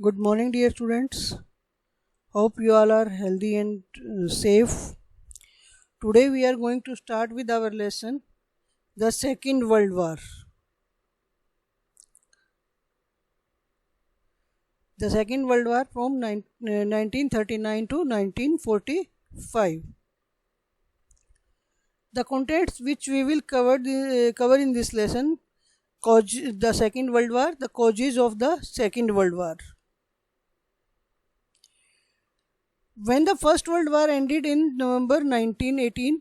Good morning, dear students. Hope you all are healthy and safe. Today we are going to start with our lesson, the Second World War. The Second World War from 1939 to 1945. The contents which we will cover in this lesson: the Second World War, the causes of the Second World War. When the First World War ended in November 1918,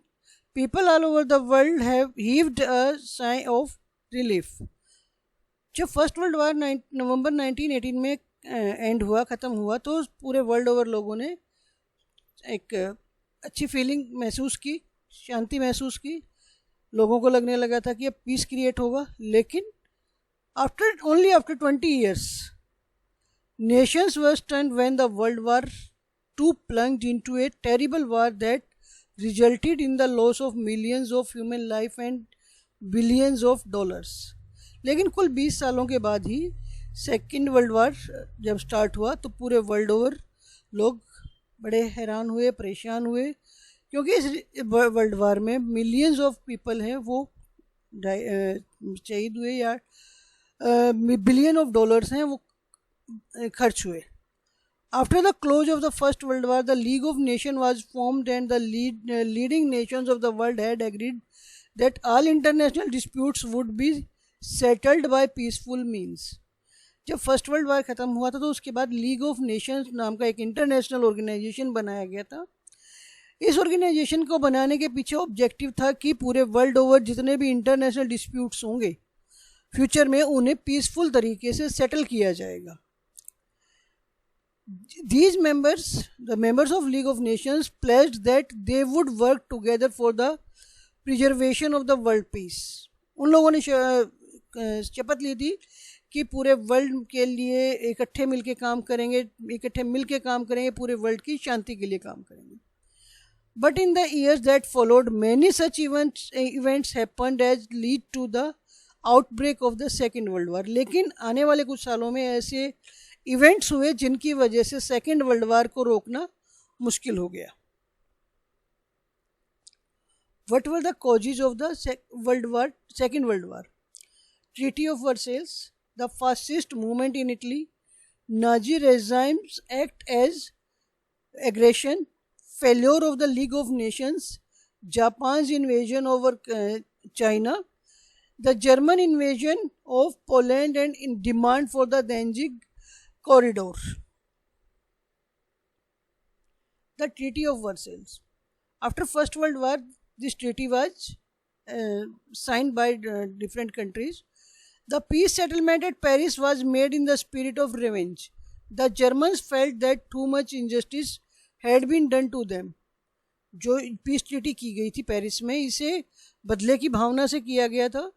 people all over the world have heaved a sigh of relief. जब first World वार नवंबर 1918 में and हुआ, ख़त्म हुआ, तो पूरे world over लोगों ने एक अच्छी फीलिंग महसूस की, शांति महसूस की. लोगों को लगने लगा था कि अब पीस क्रिएट होगा. लेकिन after 20 years nations were stunned when the World War II plunged into a terrible war that resulted in the loss of millions of human life and billions of dollars. लेकिन कुल 20 सालों के बाद ही second world war जब start हुआ तो पूरे world over लोग बड़े हैरान हुए, परेशान हुए, क्योंकि इस वर्ल्ड वार में मिलियंस ऑफ पीपल हैं वो शहीद हुए या बिलियन ऑफ डॉलर्स हैं वो खर्च हुए. After the close of the First World War, the League of Nations was formed and the leading nations of the world had agreed that all international disputes would be settled by peaceful means. जब first World वार ख़त्म हुआ था तो उसके बाद league of Nations नाम का एक इंटरनेशनल ऑर्गेनाइजेशन बनाया गया था. इस ऑर्गेनाइजेशन को बनाने के पीछे ऑब्जेक्टिव था कि पूरे वर्ल्ड ओवर जितने भी इंटरनेशनल डिस्प्यूट्स होंगे फ्यूचर में उन्हें पीसफुल तरीके से सेटल किया जाएगा. These members, the members of League of Nations, pledged that they would work together for the preservation of the world peace. उन लोगों ने शपथ ली थी कि पूरे वर्ल्ड के लिए इकट्ठे मिलके काम करेंगे, पूरे वर्ल्ड की शांति के लिए काम करेंगे. But in the years that followed, many such events happened as lead to the outbreak of the Second World War. लेकिन आने वाले कुछ सालों में ऐसे इवेंट्स हुए जिनकी वजह से सेकेंड वर्ल्ड वार को रोकना मुश्किल हो गया. What were the causes of the Second World War? Treaty of Versailles, the fascist movement in Italy, Nazi regime's act as aggression, failure of the League of Nations, Japan's invasion over China, the German invasion of Poland and in demand for the Danzig corridor. The Treaty of Versailles. After First World War, this treaty was signed by different countries. The peace settlement at Paris was made in the spirit of revenge. The Germans felt that too much injustice had been done to them. जो peace treaty की गई थी Paris में, इसे बदले की भावना से किया गया था.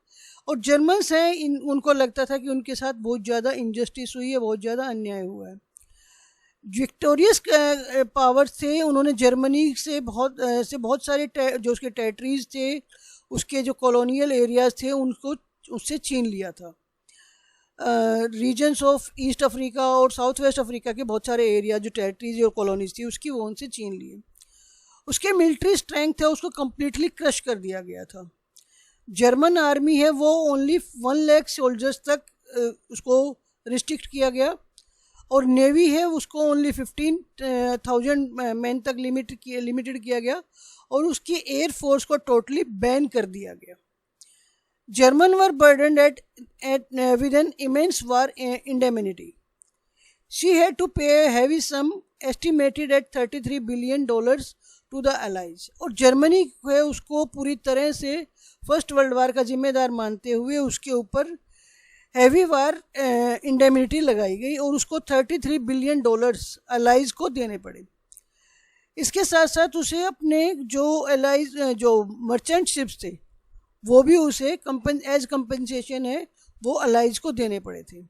और जर्मन्स हैं, उनको लगता था कि उनके साथ बहुत ज़्यादा इनजस्टिस हुई है, बहुत ज़्यादा अन्याय हुआ है. विक्टोरियस पावर थे, उन्होंने जर्मनी से बहुत सारे जो उसके टेरिटरीज थे, उसके जो कॉलोनियल एरियाज़ थे, उनको उससे छीन लिया था. रीजन्स ऑफ ईस्ट अफ्रीका और साउथ वेस्ट अफ्रीका के बहुत सारे एरिया जो टेरिटरीज और कॉलोनीज थी उसकी वो उनसे छीन लिए. उसके मिलिट्री स्ट्रेंथ है उसको कम्प्लीटली क्रश कर दिया गया था. जर्मन आर्मी है वो ओनली 1 लाख सोल्जर्स तक उसको रिस्ट्रिक्ट किया गया, और नेवी है उसको ओनली 15,000 मैन तक लिमिटेड किया गया, और उसकी एयर फोर्स को टोटली बैन कर दिया गया. German were burdened with an immense war indemnity. She had to pay a heavy sum estimated at $33 billion to the allies. और जर्मनी है उसको पूरी तरह से फर्स्ट वर्ल्ड वार का जिम्मेदार मानते हुए उसके ऊपर हैवी वार इंडेमिनिटी लगाई गई और उसको $33 बिलियन अलाइज को देने पड़े. इसके साथ साथ उसे अपने जो मर्चेंट शिप्स थे वो भी उसे एज कंपनसेशन है वो अलाइज को देने पड़े थे.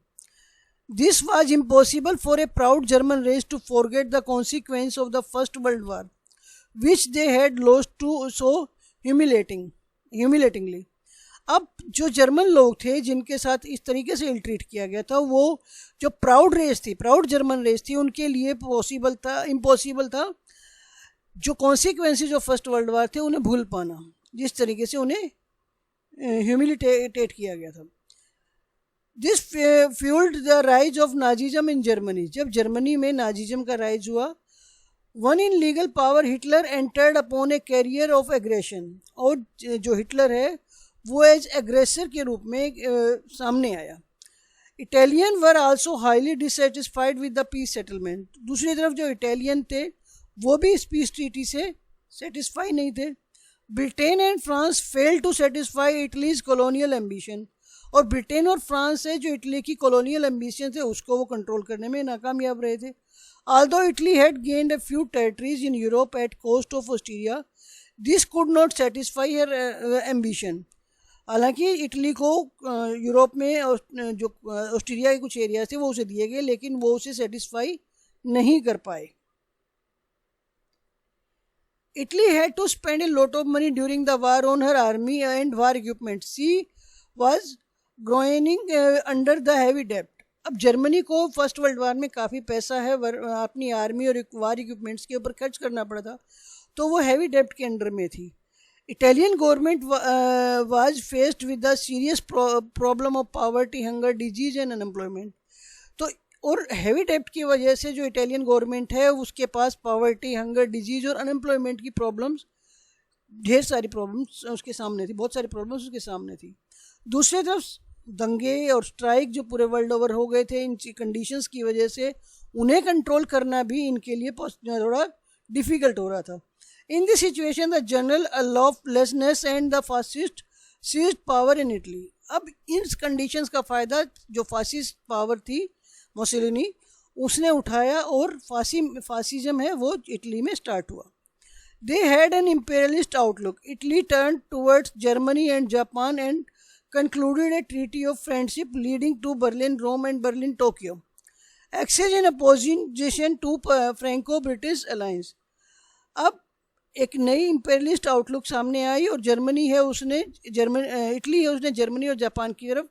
This was impossible for a proud German race to forget the consequence of the First World War which they had lost to so humiliatingly. अब जो जर्मन लोग थे जिनके साथ इस तरीके से इल ट्रीट किया गया था, वो जो प्राउड रेस थी, प्राउड जर्मन रेस थी, उनके लिए पॉसिबल था, इम्पॉसिबल था जो कॉन्सिक्वेंसेज ऑफ फर्स्ट वर्ल्ड वार थे उन्हें भूल पाना, जिस तरीके से उन्हें ह्यूमिलिटेट किया गया था। This fuelled the rise of Nazism in Germany. जब जर्मनी में नाजिज्म का राइज हुआ, one in legal power Hitler entered upon A carrier of aggression. और जो हिटलर है वो एज एग्रेसर के रूप में सामने आया। Italian were also highly dissatisfied with the peace settlement. दूसरी तरफ जो इटालियन थे वो भी इस पीस ट्रीटी से सेटिस्फाई नहीं थे। Britain and France fail to satisfy Italy's colonial ambition. और ब्रिटेन और फ्रांस है जो इटली की कॉलोनियल एम्बिशन थे उसको वो कंट्रोल करने में नाकामयाब रहे थे। Although Italy had gained a few territories in Europe at cost of Austria, this could not satisfy her ambition. हालांकि इटली को यूरोप में जो ऑस्ट्रिया के कुछ एरिया थे वो उसे दिए गए, लेकिन वो उसे सेटिस्फाई नहीं कर पाए। Italy had to spend a lot of money during the war on her army and war equipment. She was groaning under the heavy debt. अब जर्मनी को फर्स्ट वर्ल्ड वार में काफ़ी पैसा है अपनी आर्मी और वार इक्विपमेंट्स के ऊपर खर्च करना पड़ा था, तो वो हैवी डेप्ट के अंडर में थी। Italian government was faced with the serious problem of poverty, hunger, disease and unemployment. तो और हैवी डेप्ट की वजह से जो इटालियन गवर्नमेंट है उसके पास पॉवर्टी, हंगर, डिजीज और अनएम्प्लॉयमेंट की प्रॉब्लम्स, ढेर सारी प्रॉब्लम्स उसके सामने थी, बहुत सारी प्रॉब्लम्स उसके सामने थी। दूसरी तरफ दंगे और स्ट्राइक जो पूरे वर्ल्ड ओवर हो गए थे, इन कंडीशंस की वजह से उन्हें कंट्रोल करना भी इनके लिए थोड़ा डिफ़िकल्ट हो रहा था। In this situation the general lawlessness and the fascist seized power in Italy. अब इन कंडीशंस का फ़ायदा जो फासिस्ट पावर थी मुसोलिनी उसने उठाया और फासिज्म है वो इटली में स्टार्ट हुआ। They had an imperialist outlook. Italy turn towards Germany and Japan and concluded a treaty of friendship leading to Berlin, Rome and Berlin, Tokyo. Access in opposition to Franco-British alliance. अब एक नई imperialist outlook सामने आई और Germany है उसने Italy है उसने Germany और जापान की तरफ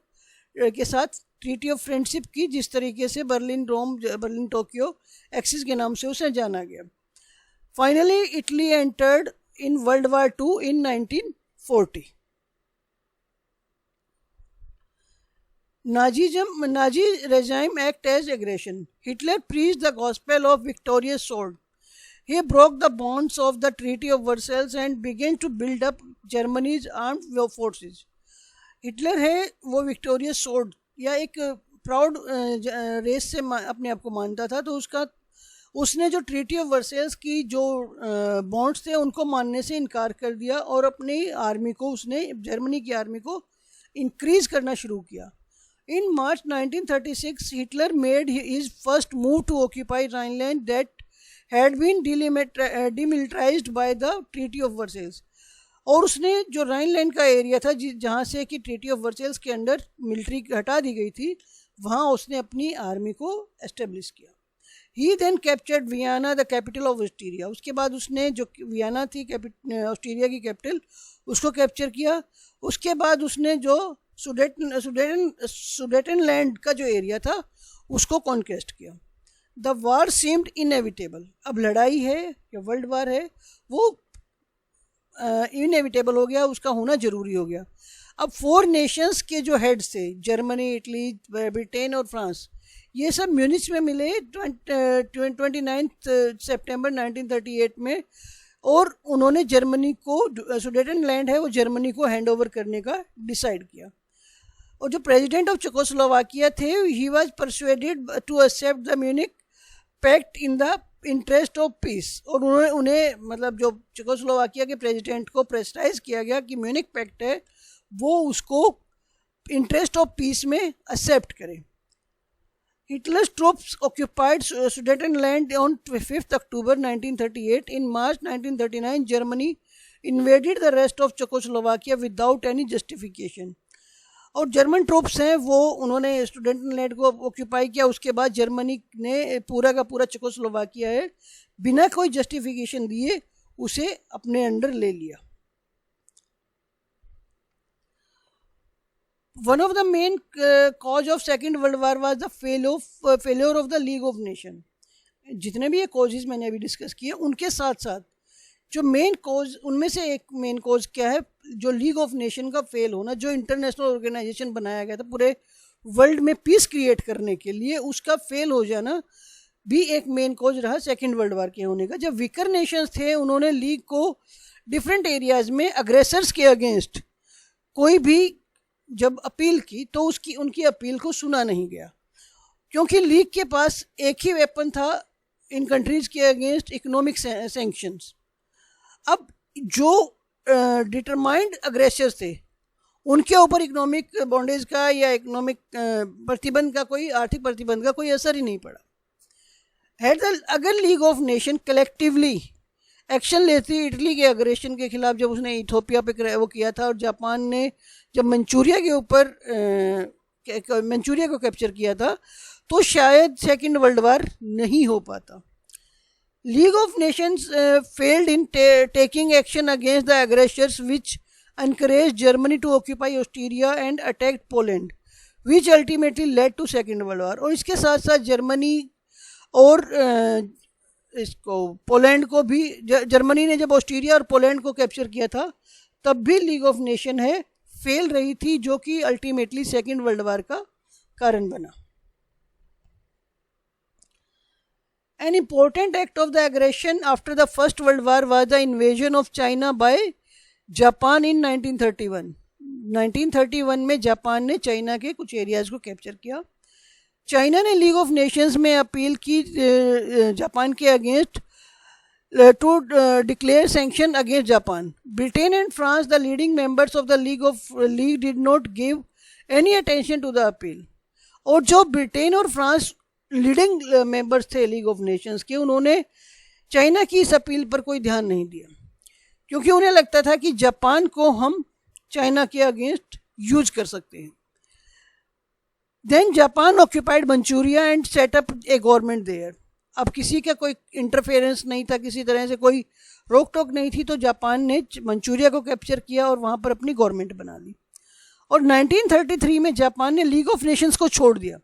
के साथ ट्रीटी ऑफ फ्रेंडशिप की, जिस तरीके से Berlin, Rome, Berlin, Tokyo axis के नाम से उसे जाना गया। Finally Italy entered in World War two in 1940। Nazi regime act as aggression. Hitler preached the gospel of victorious sword. He broke the bonds of the Treaty of Versailles and began to build up Germany's armed forces. Hitler है वो victorious sword या एक proud race से अपने आप को मानता था, तो उसने जो ट्रीटी ऑफ वर्सेल्स की जो बॉन्ड्स थे उनको मानने से इनकार कर दिया और अपनी आर्मी को उसने जर्मनी की आर्मी को इंक्रीज करना शुरू किया। In March 1936, Hitler made his first move to occupy Rhineland that had been demilitarized by the Treaty of Versailles. और उसने जो राइनलैंड का एरिया था जहाँ से कि ट्रीटी ऑफ वर्सेल्स के अंडर मिलिट्री हटा दी गई थी, वहाँ उसने अपनी आर्मी को एस्टेब्लिश किया। He then captured Vienna the capital of Austria. उसके बाद उसने जो वियना थी ऑस्ट्रिया की कैपिटल उसको कैप्चर किया। उसके बाद उसने जो सुडेटनलैंड का जो एरिया था उसको कॉन्क्वेस्ट किया। The war seemed inevitable. अब लड़ाई है या वर्ल्ड वार है वो इनएविटेबल हो गया, उसका होना ज़रूरी हो गया। अब 4 नेशंस के जो हेड्स थे जर्मनी, इटली, ब्रिटेन और फ्रांस, ये सब म्यूनिच में मिले 29 सितंबर 1938 में, और उन्होंने जर्मनी को सुडेटनलैंड है वो जर्मनी को हैंड ओवर करने का डिसाइड किया। और जो प्रेसिडेंट ऑफ चेकोस्लोवाकिया थे he was persuaded to accept the Munich pact in the interest of peace. और उन्हें मतलब जो चेकोस्लोवाकिया के प्रेसिडेंट को प्रेसराइज किया गया कि म्यूनिक पैक्ट है वो उसको इंटरेस्ट ऑफ पीस में एक्सेप्ट करें। Hitler's troops occupied Sudetenland on 5th October 1938. In March 1939, Germany invaded the rest of Czechoslovakia without any justification. और जर्मन ट्रूप्स हैं वो उन्होंने स्टूडेंटलैंड को ऑक्यूपाई किया। उसके बाद जर्मनी ने पूरा का पूरा चेकोस्लोवाकिया है बिना कोई जस्टिफिकेशन दिए उसे अपने अंडर ले लिया। One of the main cause of second world war was the failure of the league of nation. जितने भी ये कॉजेज मैंने अभी डिस्कस किए उनके साथ साथ जो मेन कॉज, उनमें से एक मेन कॉज क्या है, जो लीग ऑफ नेशन का फेल होना, जो इंटरनेशनल ऑर्गेनाइजेशन बनाया गया था पूरे वर्ल्ड में पीस क्रिएट करने के लिए, उसका फेल हो जाना भी एक मेन कॉज रहा सेकेंड वर्ल्ड वार के होने का। जब वीकर नेशंस थे उन्होंने लीग को डिफरेंट एरियाज में अग्रेसर्स के अगेंस्ट कोई भी जब अपील की तो उसकी उनकी अपील को सुना नहीं गया, क्योंकि लीग के पास एक ही वेपन था इन कंट्रीज के अगेंस्ट, इकोनॉमिक सैंक्शंस। अब जो डिटरमाइंड अग्रेसर्स थे उनके ऊपर इकोनॉमिक बॉन्डेज का या इकोनॉमिक प्रतिबंध का, कोई आर्थिक प्रतिबंध का कोई असर ही नहीं पड़ा। अगर league of nation collectively action लेती इटली के अग्रेशन के खिलाफ, जब उसने इथोपिया पे वो किया था और जापान ने जब मंचूरिया के ऊपर मंचूरिया को कैप्चर किया था, तो शायद सेकेंड वर्ल्ड वार नहीं हो पाता। League of Nations failed in taking action against the aggressors which encouraged Germany to occupy Austria and attacked Poland, which ultimately led to Second World War। और इसके साथ साथ जर्मनी और इसको पोलैंड को भी, जर्मनी ने जब ऑस्ट्रेलिया और पोलैंड को कैप्चर किया था तब भी लीग ऑफ नेशन है फेल रही थी, जो कि अल्टीमेटली सेकेंड वर्ल्ड वार का कारण बना। An important act of the aggression after the First World War was the invasion of China by Japan in 1931 में जापान ने चाइना के कुछ एरियाज को कैप्चर किया। चाइना ने लीग ऑफ नेशंस में अपील की जापान के against to declare sanction against Japan. Britain and France, the leading members of the League did not give any attention to the appeal. और जो Britain और France leading members थे League of Nations के, उन्होंने China की इस appeal पर कोई ध्यान नहीं दिया, क्योंकि उन्हें लगता था कि जापान को हम चाइना के अगेंस्ट यूज कर सकते हैं। Then Japan occupied Manchuria and set up a government there. अब किसी का कोई इंटरफेरेंस नहीं था, किसी तरह से कोई रोक टोक नहीं थी, तो जापान ने मंचूरिया को कैप्चर किया और वहाँ पर अपनी गवर्नमेंट बना ली। और 1933 में जापान ने लीग ऑफ नेशंस को छोड़ दिया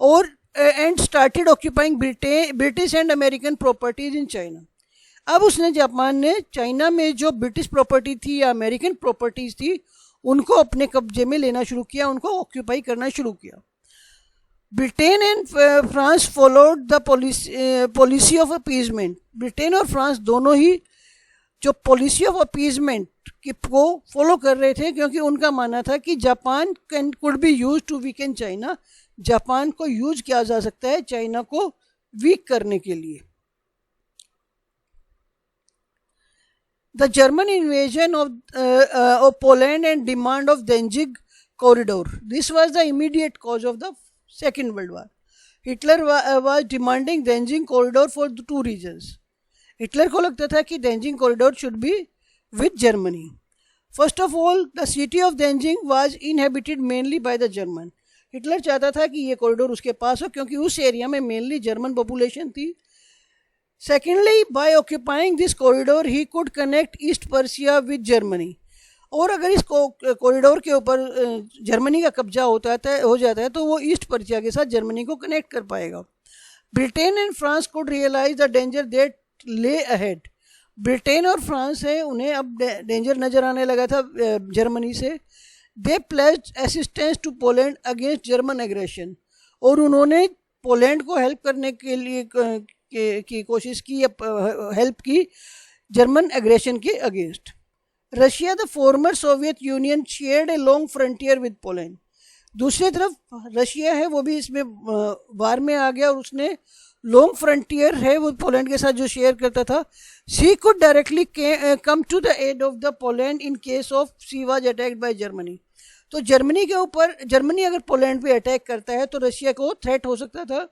और and started occupying British and American properties in China. अब उसने, जापान ने चाइना में जो ब्रिटिश प्रॉपर्टी थी या अमेरिकन प्रॉपर्टीज थी उनको अपने कब्जे में लेना शुरू किया, उनको ऑक्यूपाई करना शुरू किया। Britain and France followed the policy of appeasement. Britain और फ्रांस दोनों ही जो पॉलिसी ऑफ अपीजमेंट को फॉलो कर रहे थे, क्योंकि उनका मानना था कि Japan could be use to weaken China. Japan को यूज किया जा सकता है चाइना को वीक करने के लिए। The German invasion of Poland and demand of Danzig corridor. This was the immediate cause of the Second World War. Hitler was demanding Danzig corridor for the two reasons. Hitler को लगता था कि Danzig corridor should be with Germany. First of all, the city of Danzig was inhabited mainly by the German. Hitler चाहता था कि ये corridor उसके पास हो, क्योंकि उस एरिया में मेनली जर्मन पॉपुलेशन थी। Secondly, by occupying this corridor, he could connect East Persia with Germany. और अगर इस कॉरिडोर के ऊपर जर्मनी का कब्जा हो जाता है तो वो ईस्ट पर्शिया के साथ जर्मनी को कनेक्ट कर पाएगा। Britain and France could realise the danger that lay ahead. Britain और फ्रांस है, उन्हें अब डेंजर नज़र आने लगा था जर्मनी से। They pledged assistance to Poland against German aggression. और उन्होंने पोलैंड को हेल्प करने के लिए की कोशिश की या हेल्प की जर्मन एग्रेशन के against. Russia, the former Soviet union, shared a long frontier with Poland. दूसरी तरफ रशिया है, वो भी इसमें वार में आ गया और उसने लॉन्ग फ्रंटियर है वो पोलैंड के साथ जो शेयर करता था। She could directly come to the aid of the Poland in case of she was attacked by Germany. तो जर्मनी के ऊपर, जर्मनी अगर पोलैंड पे अटैक करता है तो रशिया को थ्रेट हो सकता था।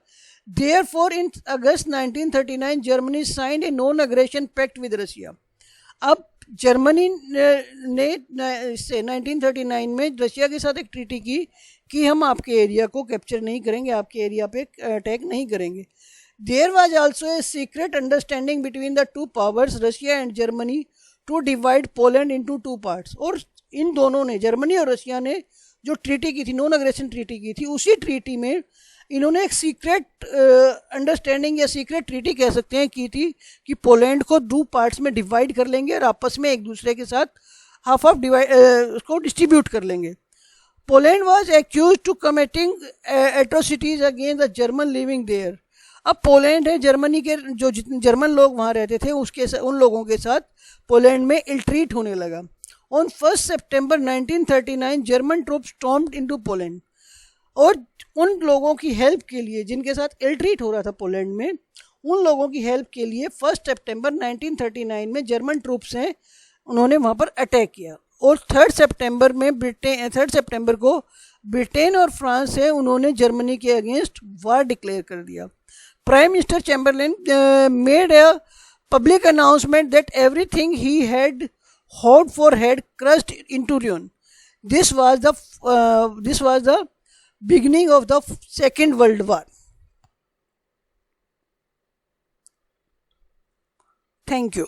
Therefore, in August 1939, Germany signed a non-aggression pact with Russia. अब जर्मनी ने 1939 में रशिया के साथ एक ट्रीटी की कि हम आपके एरिया को कैप्चर नहीं करेंगे, आपके एरिया पे अटैक नहीं करेंगे। There was also a secret understanding between the two powers, Russia and Germany, to divide Poland into two parts. और इन दोनों ने, जर्मनी और रशिया ने जो ट्रीटी की थी, नॉन अग्रेशन ट्रीटी की थी, उसी ट्रीटी में इन्होंने एक सीक्रेट अंडरस्टैंडिंग या सीक्रेट ट्रीटी कह सकते हैं की थी कि पोलैंड को 2 पार्ट्स में डिवाइड कर लेंगे और आपस में एक दूसरे के साथ हाफ ऑफ डिवाइड उसको डिस्ट्रीब्यूट कर लेंगे। Poland was accuse to committing atrocities against the German living there. अब पोलैंड है, जर्मनी के जो जितने जर्मन लोग वहाँ रहते थे उसके उन लोगों के साथ पोलैंड में इल ट्रीट होने लगा। On 1 September 1939 German troop stormed into Poland, और उन लोगों की हेल्प के लिए जिनके साथ इल ट्रीट हो रहा था पोलैंड में, उन लोगों की हेल्प के लिए 1 सितंबर 1939 में जर्मन ट्रूप्स हैं उन्होंने वहाँ पर अटैक किया। और 3 सितंबर को ब्रिटेन और फ्रांस है उन्होंने जर्मनी के अगेंस्ट वार डिक्लेयर कर दिया। Prime minister Chamberlain made a public announcement that everything he had hoped for had crushed into ruin. This was the beginning of the Second World War. Thank you.